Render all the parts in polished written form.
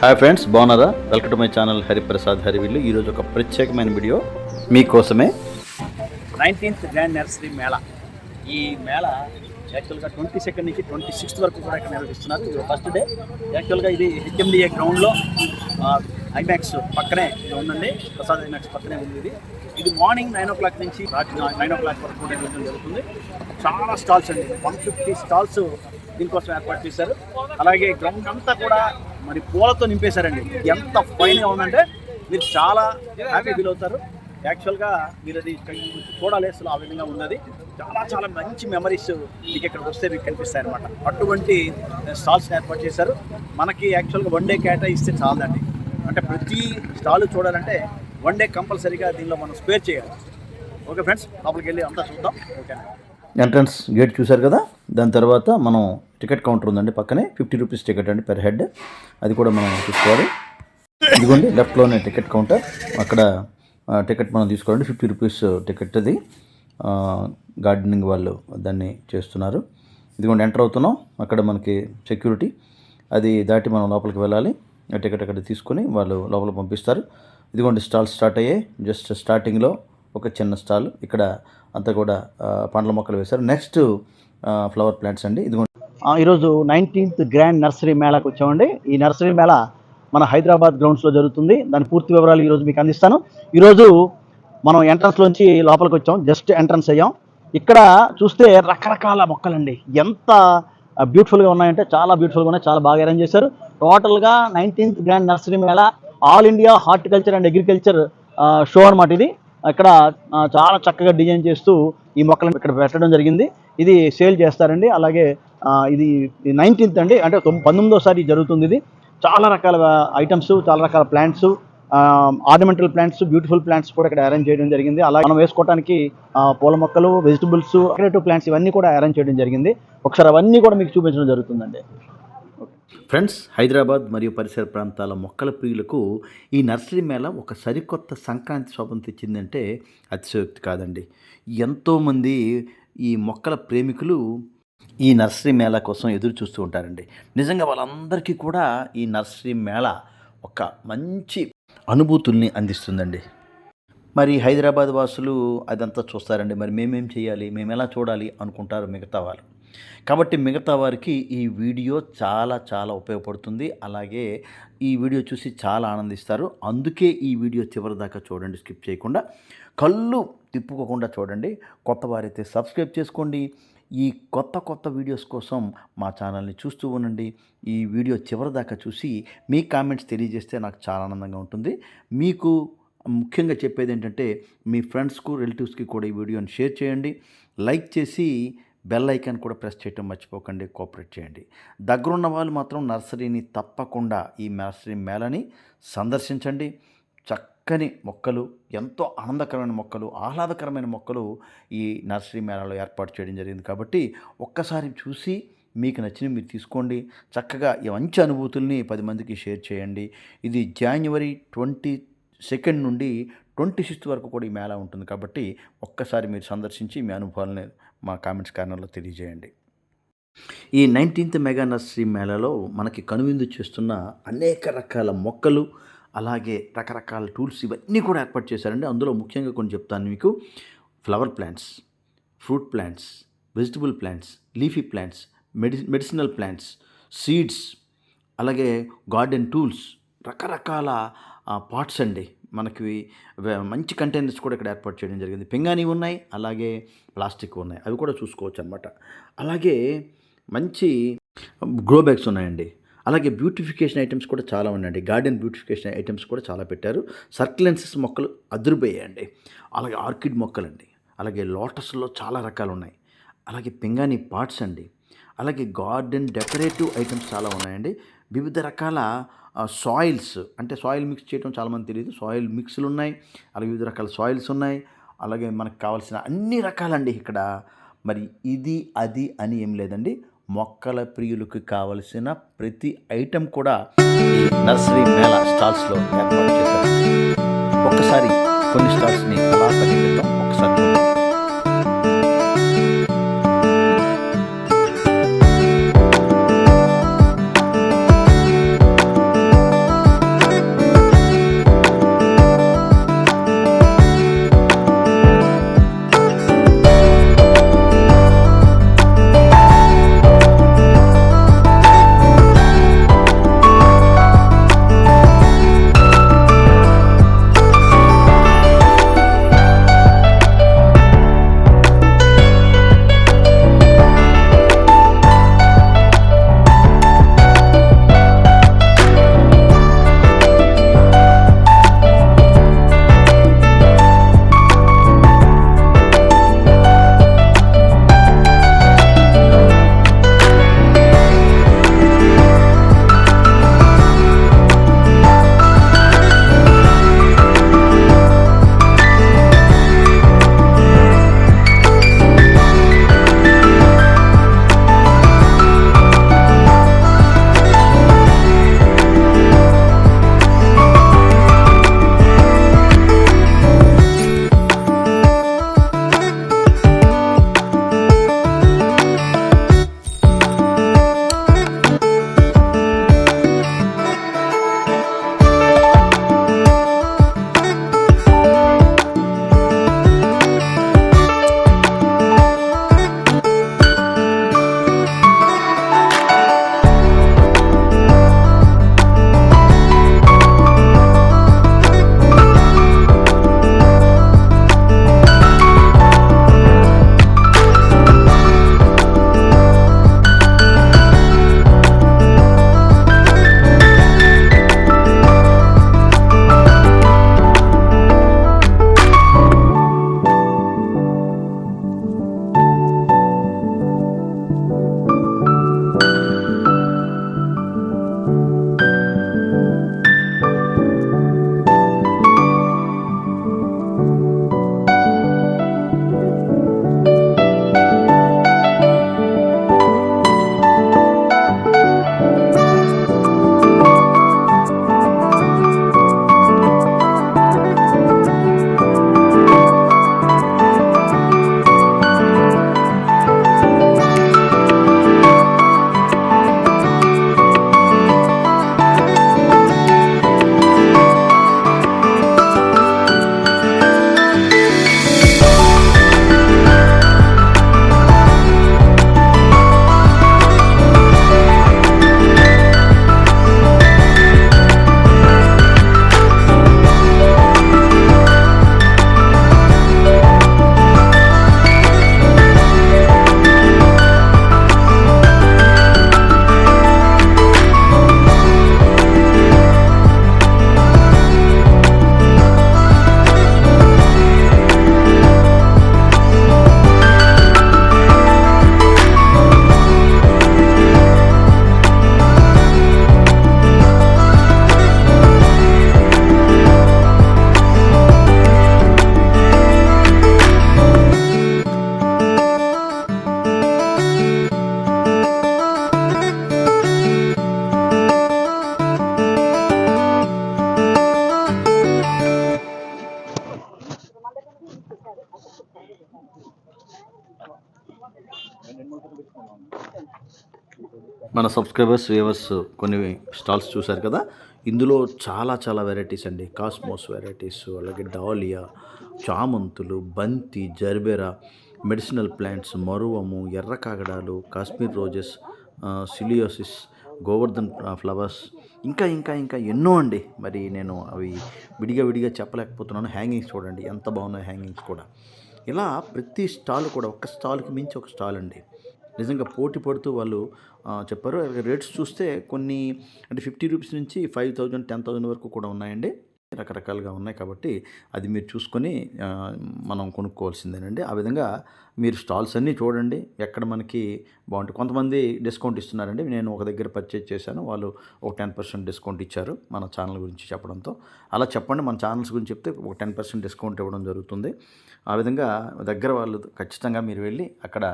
Hi friends, బాగున్నారా? Welcome to my channel Hariprasad హరివిల్లు. ఈరోజు ఒక ప్రత్యేకమైన వీడియో మీకోసమే. 19th grand nursery Mela. ఈ మేళా యాక్చువల్గా 22nd నుంచి 26th వరకు కూడా ఇక్కడ నిర్వహిస్తున్నారు. ఇది ఫస్ట్ డే. యాక్చువల్గా ఇది హెచ్ఎండిఏ గ్రౌండ్లో ఐమాక్స్ పక్కనే ఇది ఉందండి. ప్రసాద్ ఐమాక్స్ పక్కనే ఉంది. ఇది మార్నింగ్ 9 o'clock నుంచి 9 o'clock వరకు కూడా నిర్వహించడం జరుగుతుంది. చాలా స్టాల్స్ అండి, 150 స్టాల్స్ దీనికోసం ఏర్పాటు చేశారు. అలాగే గ్రౌండ్ అంతా కూడా మరి పూలతో నింపేశారండి. ఎంత ఫైన్గా ఉందంటే మీరు చాలా హ్యాపీ ఫీల్ అవుతారు. యాక్చువల్గా మీరు అది చూడాలి, అసలు ఆ విధంగా ఉన్నది. చాలా చాలా మంచి మెమరీస్ మీకు ఇక్కడికి వస్తే మీకు కనిపిస్తాయి అనమాట. అటువంటి స్టాల్స్ ఏర్పాటు చేశారు. మనకి యాక్చువల్గా 1 day కేటాయిస్తే చాలదండి. అంటే ప్రతి స్టాల్ చూడాలంటే 1 day కంపల్సరీగా దీనిలో మనం స్పేర్ చేయాలి. ఓకే ఫ్రెండ్స్, లోపలికి వెళ్ళి అంతా చూద్దాం. ఓకేనా? ఎంట్రన్స్ గేట్ చూశారు కదా. దాని తర్వాత మనం టికెట్ కౌంటర్ ఉందండి పక్కనే. 50 రూపీస్ టికెట్ అండి పెర్ హెడ్. అది కూడా మనం చూసుకోవాలి. ఇదిగోండి లెఫ్ట్లోనే టికెట్ కౌంటర్. అక్కడ టికెట్ మనం తీసుకోవాలండి. 50 రూపీస్ టికెట్. అది గార్డెనింగ్ వాళ్ళు దాన్ని చేస్తున్నారు. ఇదిగోండి ఎంటర్ అవుతున్నాం. అక్కడ మనకి సెక్యూరిటీ అది దాటి మనం లోపలికి వెళ్ళాలి. టికెట్ అక్కడ తీసుకొని వాళ్ళు లోపల పంపిస్తారు. ఇదిగోండి స్టాల్స్ స్టార్ట్ అయ్యాయి. జస్ట్ స్టార్టింగ్లో ఒక చిన్న స్టాల్. ఇక్కడ అంతా కూడా పండ్ల మొక్కలు వేశారు. నెక్స్ట్ ఫ్లవర్ ప్లాంట్స్ అండి. ఇదిగోండి ఈరోజు 19th గ్రాండ్ నర్సరీ మేళాకు వచ్చామండి. ఈ నర్సరీ మేళా మన హైదరాబాద్ గ్రౌండ్స్లో జరుగుతుంది. దాని పూర్తి వివరాలు ఈరోజు మీకు అందిస్తాను. ఈరోజు మనం ఎంట్రన్స్లోంచి లోపలికి వచ్చాం. జస్ట్ ఎంట్రన్స్ అయ్యాం. ఇక్కడ చూస్తే రకరకాల మొక్కలండి. ఎంత బ్యూటిఫుల్గా ఉన్నాయంటే చాలా బ్యూటిఫుల్గా ఉన్నాయి. చాలా బాగా అరేంజ్ చేశారు. టోటల్గా 19th grand nursery Mela all India horticulture and agriculture show అనమాట. ఇది ఇక్కడ చాలా చక్కగా డిజైన్ చేస్తూ ఈ మొక్కలను ఇక్కడ పెట్టడం జరిగింది. ఇది సేల్ చేస్తారండి. అలాగే ఇది 19th అండి, అంటే 19వ జరుగుతుంది. ఇది చాలా రకాల ఐటమ్స్, చాలా రకాల plants, ornamental plants, beautiful plants కూడా ఇక్కడ అరేంజ్ చేయడం జరిగింది. అలాగే మనం వేసుకోవడానికి పూల మొక్కలు, వెజిటబుల్స్, డెకరేటివ్ ప్లాంట్స్ ఇవన్నీ కూడా అరేంజ్ చేయడం జరిగింది. ఒకసారి అవన్నీ కూడా మీకు చూపించడం జరుగుతుందండి. ఫ్రెండ్స్, హైదరాబాద్ మరియు పరిసర ప్రాంతాల మొక్కల ప్రియులకు ఈ నర్సరీ మేళ ఒక సరికొత్త సంక్రాంతి శోభం తెచ్చిందంటే అతిశయోక్తి కాదండి. ఎంతోమంది ఈ మొక్కల ప్రేమికులు ఈ నర్సరీ మేళా కోసం ఎదురు చూస్తూ ఉంటారండి. నిజంగా వాళ్ళందరికీ కూడా ఈ నర్సరీ మేళా ఒక మంచి అనుభూతుల్ని అందిస్తుందండి. మరి హైదరాబాద్ వాసులు అదంతా చూస్తారండి. మరి మేమేం చేయాలి, మేము ఎలా చూడాలి అనుకుంటారు మిగతా వాళ్ళు. కాబట్టి మిగతా వారికి ఈ వీడియో చాలా చాలా ఉపయోగపడుతుంది. అలాగే ఈ వీడియో చూసి చాలా ఆనందిస్తారు. అందుకే ఈ వీడియో చివరి దాకా చూడండి, స్కిప్ చేయకుండా, కళ్ళు తిప్పుకోకుండా చూడండి. కొత్త వారైతే సబ్స్క్రైబ్ చేసుకోండి. ఈ కొత్త వీడియోస్ కోసం మా ఛానల్ని చూస్తూ ఉండండి. ఈ వీడియో చివరి దాకా చూసి మీ కామెంట్స్ తెలియజేస్తే నాకు చాలా ఆనందంగా ఉంటుంది. మీకు ముఖ్యంగా చెప్పేది ఏంటంటే మీ ఫ్రెండ్స్కు, రిలేటివ్స్కి కూడా ఈ వీడియోని షేర్ చేయండి. లైక్ చేసి బెల్ ఐకాన్ కూడా ప్రెస్ చేయడం మర్చిపోకండి. కోఆపరేట్ చేయండి. దగ్గరున్న వాళ్ళు మాత్రం నర్సరీని తప్పకుండా ఈ నర్సరీ మేళని సందర్శించండి. చక్కని మొక్కలు, ఎంతో ఆనందకరమైన మొక్కలు, ఆహ్లాదకరమైన మొక్కలు ఈ నర్సరీ మేళాలో ఏర్పాటు చేయడం జరిగింది. కాబట్టి ఒక్కసారి చూసి మీకు నచ్చినవి మీరు తీసుకోండి. చక్కగా ఈ మంచి అనుభూతుల్ని 10 మందికి షేర్ చేయండి. ఇది January 22nd నుండి 26th వరకు కూడా ఈ మేళా ఉంటుంది. కాబట్టి ఒక్కసారి మీరు సందర్శించి మీ అనుభవాలని మా కామెంట్స్ కార్నర్లో తెలియజేయండి. ఈ 19th మెగా నర్సరీ మేళాలో మనకి కనువిందు చేస్తున్న అనేక రకాల మొక్కలు, అలాగే రకరకాల టూల్స్ ఇవన్నీ కూడా ఏర్పాటు చేశారండి. అందులో ముఖ్యంగా కొన్ని చెప్తాను మీకు. Flower plants, fruit plants, vegetable plants, leafy plants, medicinal plants, seeds, అలాగే గార్డెన్ టూల్స్, రకరకాల పాట్స్ అండి. మనకి మంచి కంటైనర్స్ కూడా ఇక్కడ ఏర్పాటు చేయడం జరిగింది. పింగాణి ఉన్నాయి, అలాగే ప్లాస్టిక్ ఉన్నాయి, అవి కూడా చూసుకోవచ్చు అనమాట. అలాగే మంచి గ్రో బ్యాగ్స్ ఉన్నాయండి. అలాగే బ్యూటిఫికేషన్ ఐటమ్స్ కూడా చాలా ఉన్నాయండి. గార్డెన్ బ్యూటిఫికేషన్ ఐటమ్స్ కూడా చాలా పెట్టారు. సర్క్యులెన్సెస్ మొక్కలు అదిరిపోయాయండి. అలాగే ఆర్కిడ్ మొక్కలండి. అలాగే లోటస్లో చాలా రకాలు ఉన్నాయి. అలాగే పింగాణి పాట్స్ అండి. అలాగే గార్డెన్ డెకరేటివ్ ఐటమ్స్ చాలా ఉన్నాయండి. వివిధ రకాల సాయిల్స్, అంటే సాయిల్ మిక్స్ చేయడం చాలామంది తెలియదు. సాయిల్ మిక్స్లు ఉన్నాయి. అలాగే వివిధ రకాల సాయిల్స్ ఉన్నాయి. అలాగే మనకు కావాల్సిన అన్ని రకాలండి ఇక్కడ. మరి ఇది అది అని ఏం లేదండి. మొక్కల ప్రియులకు కావలసిన ప్రతి ఐటెం కూడా ఈ నర్సరీ మేళా స్టాల్స్లో ఏర్పాటు చేశారు. ఒక్కసారి కొన్ని స్టాల్స్ని అలా పరిగెత్తాం. ఒకసారి చూద్దాం. మన సబ్స్క్రైబర్స్ వ్యూవర్స్ కొన్ని స్టాల్స్ చూశారు కదా. ఇందులో చాలా చాలా వెరైటీస్ అండి. కాస్మోస్ వెరైటీస్, అలాగే డాలియా, చామంతులు, బంతి, జర్బెరా, మెడిసినల్ ప్లాంట్స్, మరువము, ఎర్ర కాగడాలు, కాశ్మీర్ రోజెస్, సిలియోసిస్, గోవర్ధన్ ఫ్లవర్స్, ఇంకా ఇంకా ఇంకా ఎన్నో అండి. మరి నేను అవి విడిగా విడిగా చెప్పలేకపోతున్నాను. హ్యాంగింగ్స్ చూడండి ఎంత బాగున్నాయి, హ్యాంగింగ్స్ కూడా. ఇలా ప్రతి స్టాల్ కూడా ఒక స్టాల్కి మించి ఒక స్టాల్ అండి. నిజంగా పోటీ పడుతూ వాళ్ళు చెప్పారు. రేట్స్ చూస్తే కొన్ని అంటే 50 రూపీస్ నుంచి 5000, 10,000 వరకు కూడా ఉన్నాయండి. రకరకాలుగా ఉన్నాయి కాబట్టి అది మీరు చూసుకొని మనం కొనుక్కోవాల్సిందేనండి. ఆ విధంగా మీరు స్టాల్స్ అన్నీ చూడండి. ఎక్కడ మనకి బాగుంటాయి. కొంతమంది డిస్కౌంట్ ఇస్తున్నారండి. నేను ఒక దగ్గర పర్చేజ్ చేశాను. వాళ్ళు ఒక 10% డిస్కౌంట్ ఇచ్చారు మన ఛానల్ గురించి చెప్పడంతో. అలా చెప్పండి, మన ఛానల్స్ గురించి చెప్తే ఒక 10% డిస్కౌంట్ ఇవ్వడం జరుగుతుంది. ఆ విధంగా దగ్గర వాళ్ళు ఖచ్చితంగా మీరు వెళ్ళి అక్కడ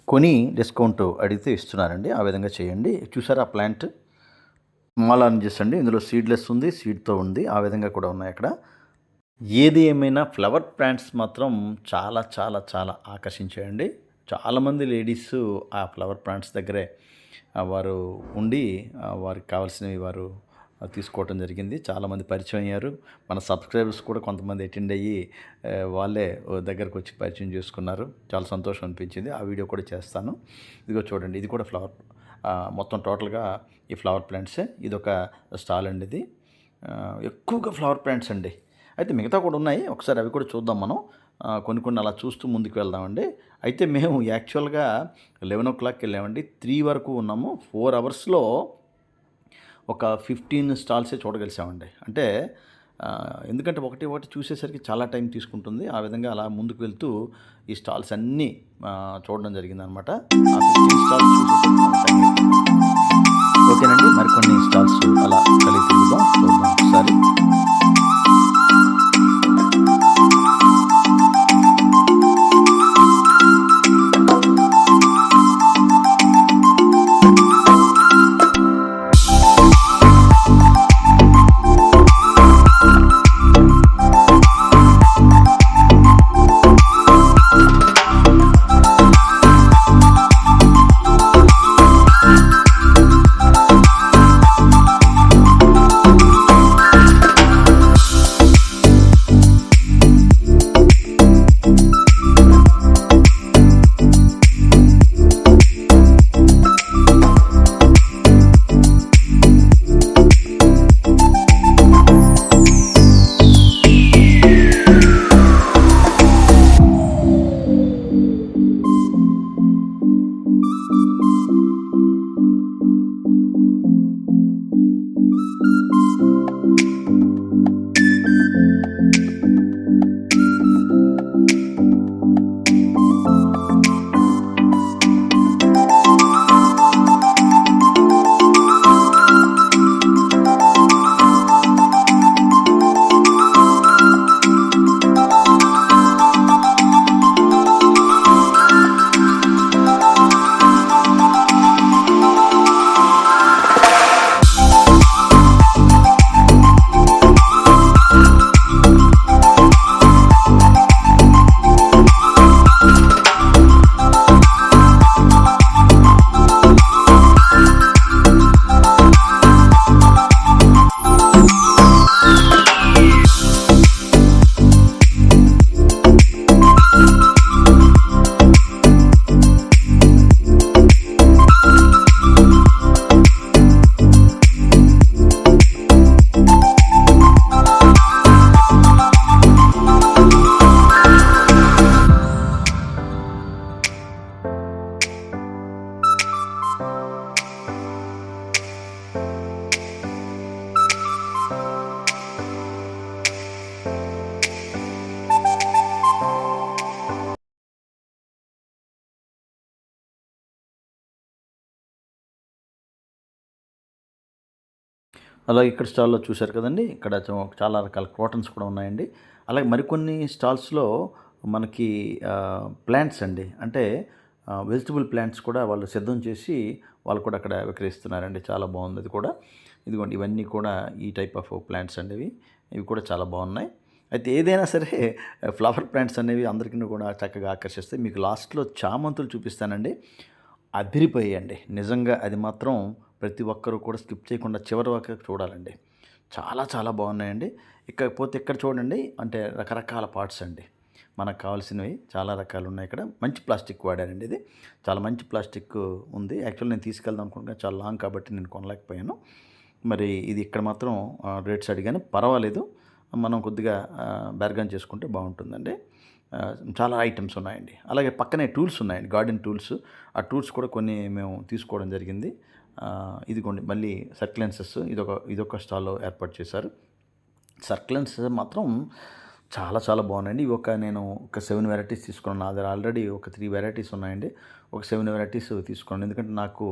కొని డిస్కౌంట్ అడిగితే ఇస్తున్నారండి. ఆ విధంగా చేయండి. చూసారా ప్లాంట్ స్మాల్ ఆరెంజెస్ అండి. ఇందులో సీడ్లెస్ ఉంది, సీడ్తో ఉంది. ఆ విధంగా కూడా ఉన్నాయి అక్కడ. ఏది ఏమైనా ఫ్లవర్ ప్లాంట్స్ మాత్రం చాలా చాలా చాలా ఆకర్షించాయండి. చాలామంది లేడీస్ ఆ ఫ్లవర్ ప్లాంట్స్ దగ్గరే వారు ఉండి వారికి కావాల్సినవి వారు తీసుకోవటం జరిగింది. చాలామంది పరిచయం అయ్యారు. మన సబ్స్క్రైబర్స్ కూడా కొంతమంది అటెండ్ అయ్యి వాళ్ళే దగ్గరకు వచ్చి పరిచయం చేసుకున్నారు. చాలా సంతోషం అనిపించింది. ఆ వీడియో కూడా చేస్తాను. ఇదిగో చూడండి, ఇది కూడా ఫ్లవర్ మొత్తం టోటల్గా ఈ ఫ్లవర్ ప్లాంట్సే. ఇదొక స్టాల్ అండి. ఇది ఎక్కువగా ఫ్లవర్ ప్లాంట్స్ అండి. అయితే మిగతా కూడా ఉన్నాయి. ఒకసారి అవి కూడా చూద్దాం మనం. కొన్ని కొన్ని అలా చూస్తూ ముందుకు వెళ్దామండి. అయితే మేము యాక్చువల్గా 11 వెళ్ళామండి. 3 వరకు ఉన్నాము. 4 అవర్స్లో ఒక 15 స్టాల్సే చూడగలిసామండి. అంటే ఎందుకంటే ఒకటి ఒకటి చూసేసరికి చాలా టైం తీసుకుంటుంది. ఆ విధంగా అలా ముందుకు వెళ్తూ ఈ స్టాల్స్ అన్నీ చూడడం జరిగిందనమాట. ఆ 15 స్టాల్స్ చూసేసరికి ఓకేనండి. మరికొన్ని స్టాల్స్ అలా కలిగి తిరుగుదాం, చూద్దాం ఒకసారి. అలాగే ఇక్కడ స్టాల్‌లో చూశారు కదండీ! ఇక్కడ చాలా రకాల క్రోటన్స్ కూడా ఉన్నాయండి. అలాగే మరికొన్ని స్టాల్స్‌లో మనకి ప్లాంట్స్ అండి. అంటే వెజిటబుల్ ప్లాంట్స్ కూడా వాళ్ళు సిద్ధం చేసి వాళ్ళు కూడా అక్కడ విక్రయిస్తున్నారండి. చాలా బాగుంది అది కూడా. ఇదిగోండి ఇవన్నీ కూడా ఈ టైప్ ఆఫ్ ప్లాంట్స్ అండి ఇవి. ఇవి కూడా చాలా బాగున్నాయి. అయితే ఏదైనా సరే ఫ్లవర్ ప్లాంట్స్ అనేవి అందరికీ కూడా చక్కగా ఆకర్షిస్తాయి. మీకు లాస్ట్‌లో చామంతులు చూపిస్తానండి. అదిరిపోయాయండి. నిజంగా అది మాత్రం ప్రతి ఒక్కరు కూడా స్కిప్ చేయకుండా చివరి వరకు చూడాలండి. చాలా చాలా బాగున్నాయండి. ఇకపోతే ఇక్కడ చూడండి అంటే రకరకాల పార్ట్స్ అండి. మనకు కావాల్సినవి చాలా రకాలు ఉన్నాయి ఇక్కడ. మంచి ప్లాస్టిక్ వాడారండి ఇది. చాలా మంచి ప్లాస్టిక్ ఉంది. యాక్చువల్లీ నేను తీసుకెళ్దాం అనుకున్నా చాలా లాంగ్ కాబట్టి నేను కొనలేకపోయాను. మరి ఇది ఇక్కడ మాత్రం రేట్స్ అడిగాను. పర్వాలేదు. మనం కొద్దిగా బార్గెన్ చేసుకుంటే బాగుంటుందండి. చాలా ఐటమ్స్ ఉన్నాయండి. అలాగే పక్కనే టూల్స్ ఉన్నాయండి. Garden tools. ఆ టూల్స్ కూడా కొన్ని మేము తీసుకోవడం జరిగింది. ఇదిగోండి మళ్ళీ సర్క్యులెన్సెస్ ఇదొక స్టాల్‌లో ఏర్పాటు చేశారు. సర్క్యులెన్సెస్ మాత్రం చాలా చాలా బాగున్నాయండి. నేను ఒక 7 వెరైటీస్ తీసుకున్నాను. నా దగ్గర ఆల్రెడీ ఒక 3 వెరైటీస్ ఉన్నాయండి. ఒక 7 వెరైటీస్ తీసుకున్నాను. ఎందుకంటే నాకు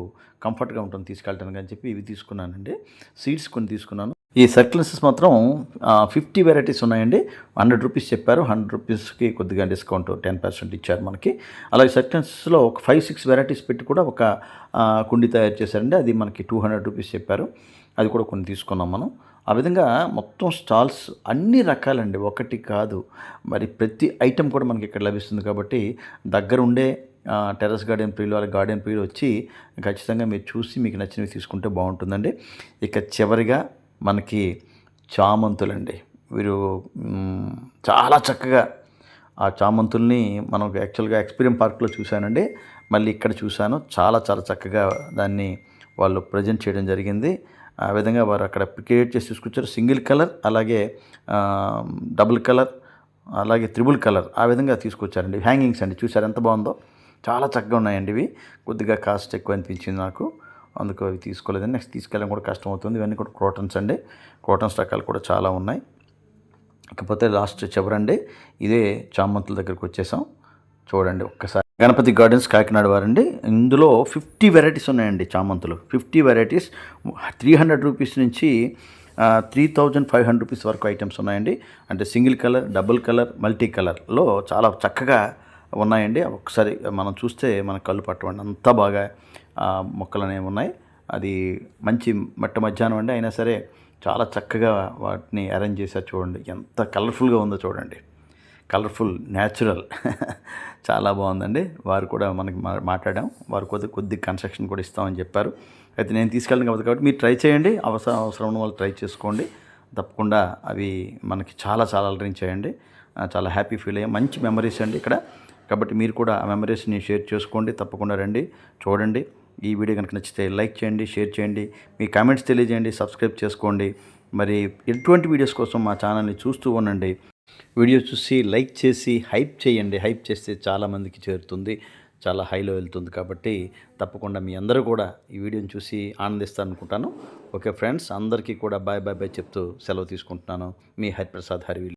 కంఫర్ట్‌గా ఉంటుంది తీసుకెళ్ళటానికి అని చెప్పి ఇవి తీసుకున్నానండి. సీడ్స్ కొన్ని తీసుకున్నాను. ఈ సర్క్యులెన్సెస్ మాత్రం 50 వెరైటీస్ ఉన్నాయండి. ₹100 చెప్పారు. ₹100కి కొద్దిగా డిస్కౌంట్ 10% ఇచ్చారు మనకి. అలాగే సర్క్యులెన్సెస్‌లో ఒక 5, 6 వెరైటీస్ పెట్టి కూడా ఒక కుండీ తయారు చేశారండి. అది మనకి ₹200 చెప్పారు. అది కూడా కొన్ని తీసుకున్నాం మనం. ఆ విధంగా మొత్తం స్టాల్స్ అన్ని రకాలండి. ఒకటి కాదు. మరి ప్రతి ఐటెమ్ కూడా మనకి ఇక్కడ లభిస్తుంది కాబట్టి దగ్గరుండే టెర్రస్ గార్డెన్ ప్రియులు అలాగే గార్డెన్ ప్రియులు వచ్చి ఖచ్చితంగా మీరు చూసి మీకు నచ్చినవి తీసుకుంటే బాగుంటుందండి. ఇక చివరిగా మనకి చామంతులండి. వీరు చాలా చక్కగా ఆ చామంతుల్ని మనం యాక్చువల్గా ఎక్స్పీరియన్స్ పార్క్లో చూశానండి. మళ్ళీ ఇక్కడ చూశాను. చాలా చాలా చక్కగా దాన్ని వాళ్ళు ప్రజెంట్ చేయడం జరిగింది. ఆ విధంగా వారు అక్కడ క్రియేట్ చేసి తీసుకొచ్చారు. సింగిల్ కలర్ అలాగే డబుల్ కలర్ అలాగే త్రిబుల్ కలర్ ఆ విధంగా తీసుకొచ్చారండి. హ్యాంగింగ్స్ అండి చూసారు ఎంత బాగుందో. చాలా చక్కగా ఉన్నాయండి ఇవి. కొద్దిగా కాస్ట్ ఎక్కువ అనిపించింది నాకు. అందుకు అవి తీసుకోలేదండి. నెక్స్ట్ తీసుకెళ్ళడం కూడా కష్టం అవుతుంది. ఇవన్నీ కూడా క్రోటన్స్ అండి. క్రోటన్స్ రకాలు కూడా చాలా ఉన్నాయి. ఇకపోతే లాస్ట్ చివరండి ఇదే చామంతుల దగ్గరికి వచ్చేసాం. చూడండి ఒక్కసారి. గణపతి గార్డెన్స్ కాకినాడ వారండి. ఇందులో 50 వెరైటీస్ ఉన్నాయండి చామంతులు. 50 వెరైటీస్ ₹300 నుంచి ₹3,500 వరకు ఐటమ్స్ ఉన్నాయండి. అంటే single colour, double colour, multi కలర్లో చాలా చక్కగా ఉన్నాయండి. ఒకసారి మనం చూస్తే మన కళ్ళు పట్టవండి. అంతా బాగా మొక్కలు అనేవి ఉన్నాయి. అది మంచి మధ్యాహ్నం అండి. అయినా సరే చాలా చక్కగా వాటిని అరేంజ్ చేశారు చూడండి. ఎంత కలర్ఫుల్గా ఉందో చూడండి. కలర్ఫుల్ న్యాచురల్ చాలా బాగుందండి. వారు కూడా మనకి మాట్లాడాం. వారు కొద్ది కన్స్ట్రక్షన్ కూడా ఇస్తామని చెప్పారు. అయితే నేను తీసుకెళ్ళను కాబట్టి మీరు ట్రై చేయండి. అవసరం ఉన్న వాళ్ళు ట్రై చేసుకోండి. తప్పకుండా అవి మనకి చాలా చాలా అలరించాయండి. చాలా హ్యాపీ ఫీల్ అయ్యాం. మంచి మెమరీస్ అండి ఇక్కడ. కాబట్టి మీరు కూడా ఆ మెమరీస్ని షేర్ చేసుకోండి. తప్పకుండా రండి, చూడండి. ఈ వీడియో కనుక నచ్చితే లైక్ చేయండి, షేర్ చేయండి, మీ కామెంట్స్ తెలియజేయండి, సబ్స్క్రైబ్ చేసుకోండి. మరి ఎటువంటి వీడియోస్ కోసం మా ఛానల్ని చూస్తూ ఉండండి. వీడియో చూసి లైక్ చేసి హైప్ చేయండి. హైప్ చేస్తే చాలామందికి చేరుతుంది, చాలా హైలో వెళ్తుంది. కాబట్టి తప్పకుండా మీ అందరూ కూడా ఈ వీడియోని చూసి ఆనందిస్తారనుకుంటాను. ఓకే ఫ్రెండ్స్, అందరికీ కూడా బాయ్ బాయ్ బాయ్ చెప్తూ సెలవు తీసుకుంటున్నాను. మీ హరిప్రసాద్ హరివిల్.